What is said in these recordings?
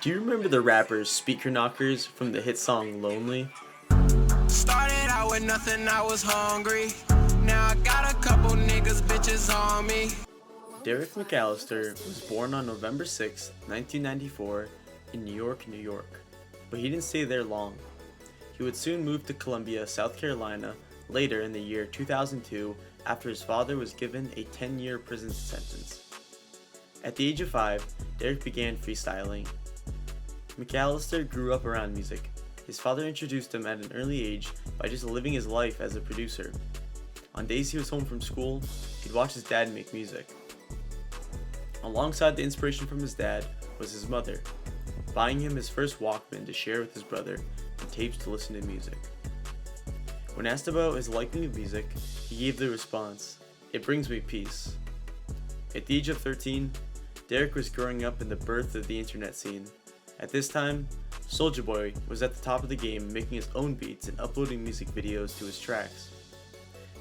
Do you remember the rappers Speaker Knockerz from the hit song Lonely? Started out with nothing, I was hungry. Now I got a couple niggas, bitches on me. Derek McAllister was born on November 6, 1994, in New York, New York. But he didn't stay there long. He would soon move to Columbia, South Carolina, later in the year 2002 after his father was given a 10-year prison sentence. At the age of 5, Derek began freestyling. McAllister grew up around music. His father introduced him at an early age by just living his life as a producer. On days he was home from school, he'd watch his dad make music. Alongside the inspiration from his dad was his mother, buying him his first Walkman to share with his brother and tapes to listen to music. When asked about his liking of music, he gave the response, "It brings me peace." At the age of 13, Derek was growing up in the birth of the internet scene. At this time, Soulja Boy was at the top of the game, making his own beats and uploading music videos to his tracks.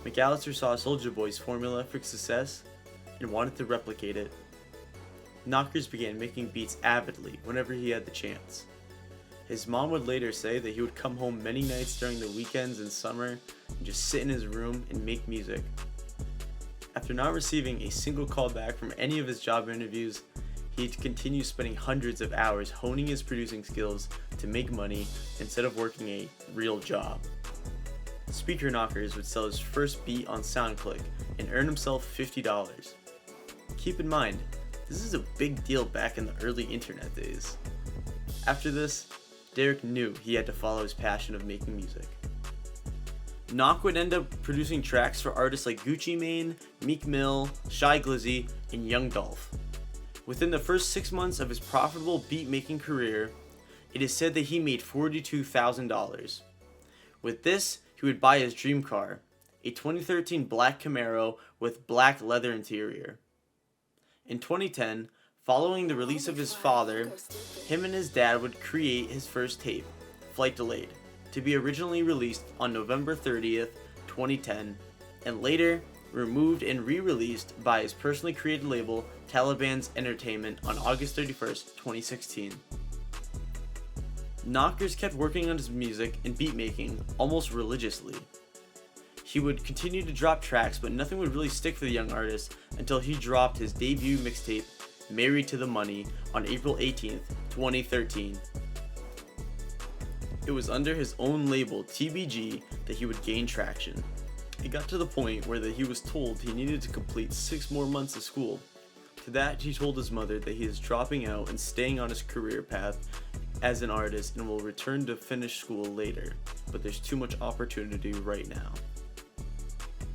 McAllister saw Soulja Boy's formula for success and wanted to replicate it. Knockerz began making beats avidly whenever he had the chance. His mom would later say that he would come home many nights during the weekends and summer and just sit in his room and make music. After not receiving a single call back from any of his job interviews, he'd continue spending hundreds of hours honing his producing skills to make money instead of working a real job. Speaker Knockerz would sell his first beat on SoundClick and earn himself $50. Keep in mind, this is a big deal back in the early internet days. After this, Derek knew he had to follow his passion of making music. Knock would end up producing tracks for artists like Gucci Mane, Meek Mill, Shy Glizzy, and Young Dolph. Within the first 6 months of his profitable beat-making career, it is said that he made $42,000. With this, he would buy his dream car, a 2013 black Camaro with black leather interior. In 2010, following the release of his father, him and his dad would create his first tape, Flight Delayed, to be originally released on November 30th, 2010, and later removed and re-released by his personally created label, Taliban's Entertainment, on August 31st, 2016. Knockerz kept working on his music and beat making almost religiously. He would continue to drop tracks, but nothing would really stick for the young artist until he dropped his debut mixtape, Married to the Money, on April 18th, 2013. It was under his own label, TBG, that he would gain traction. It got to the point where he was told he needed to complete 6 more months of school. To that, he told his mother that he is dropping out and staying on his career path as an artist and will return to finish school later, but there's too much opportunity right now.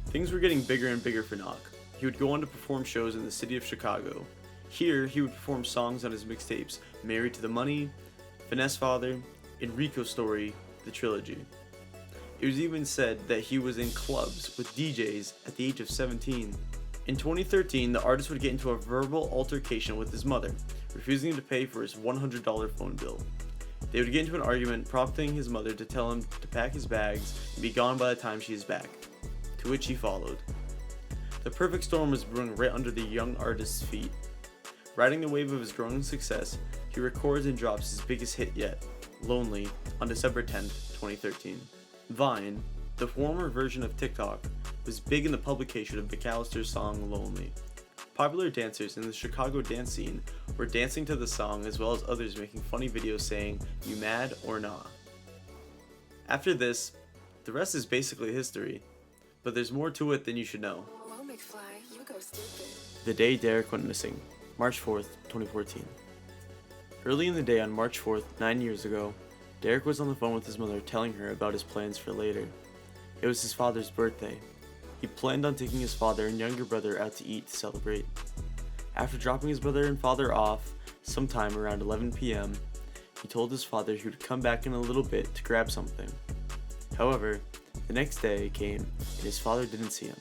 Things were getting bigger and bigger for Knock. He would go on to perform shows in the city of Chicago. Here, he would perform songs on his mixtapes, Married to the Money, Finesse Father, and Rico Story, the trilogy. It was even said that he was in clubs with DJs at the age of 17. In 2013, the artist would get into a verbal altercation with his mother, refusing to pay for his $100 phone bill. They would get into an argument, prompting his mother to tell him to pack his bags and be gone by the time she is back, to which he followed. The perfect storm was brewing right under the young artist's feet. Riding the wave of his growing success, he records and drops his biggest hit yet, Lonely, on December 10th, 2013. Vine, the former version of TikTok, was big in the publication of McAllister's song Lonely. Popular dancers in the Chicago dance scene were dancing to the song, as well as others making funny videos saying, "You mad or nah?" After this, the rest is basically history, but there's more to it than you should know. Whoa, McFly, you go stupid. The day Derek went missing, March 4th, 2014. Early in the day on March 4th, 9 years ago, Derek was on the phone with his mother telling her about his plans for later. It was his father's birthday. He planned on taking his father and younger brother out to eat to celebrate. After dropping his brother and father off sometime around 11 p.m., he told his father he would come back in a little bit to grab something. However, the next day came and his father didn't see him,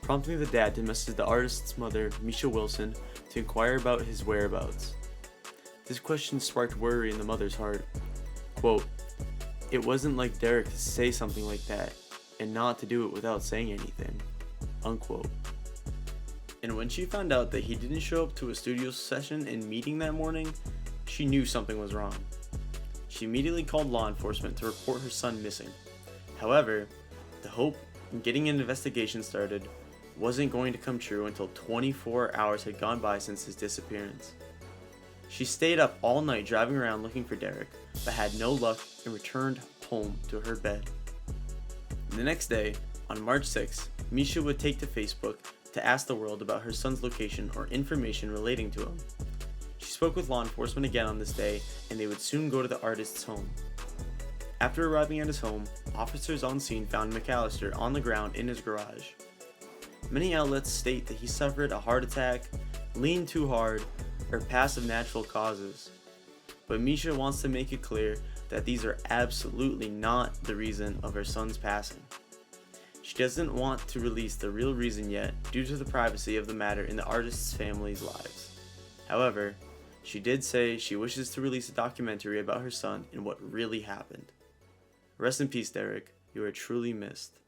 prompting the dad to message the artist's mother, Misha Wilson, to inquire about his whereabouts. This question sparked worry in the mother's heart. Quote, "It wasn't like Derek to say something like that and not to do it without saying anything," unquote. And when she found out that he didn't show up to a studio session and meeting that morning, she knew something was wrong. She immediately called law enforcement to report her son missing. However, the hope in getting an investigation started wasn't going to come true until 24 hours had gone by since his disappearance. She stayed up all night driving around looking for Derek, but had no luck and returned home to her bed. The next day, on March 6th, Misha would take to Facebook to ask the world about her son's location or information relating to him. She spoke with law enforcement again on this day, and they would soon go to the artist's home. After arriving at his home, officers on scene found McAllister on the ground in his garage. Many outlets state that he suffered a heart attack, leaned too hard, or passed of natural causes. But Misha wants to make it clear that these are absolutely not the reason of her son's passing. She doesn't want to release the real reason yet due to the privacy of the matter in the artist's family's lives. However, she did say she wishes to release a documentary about her son and what really happened. Rest in peace, Derek. You are truly missed.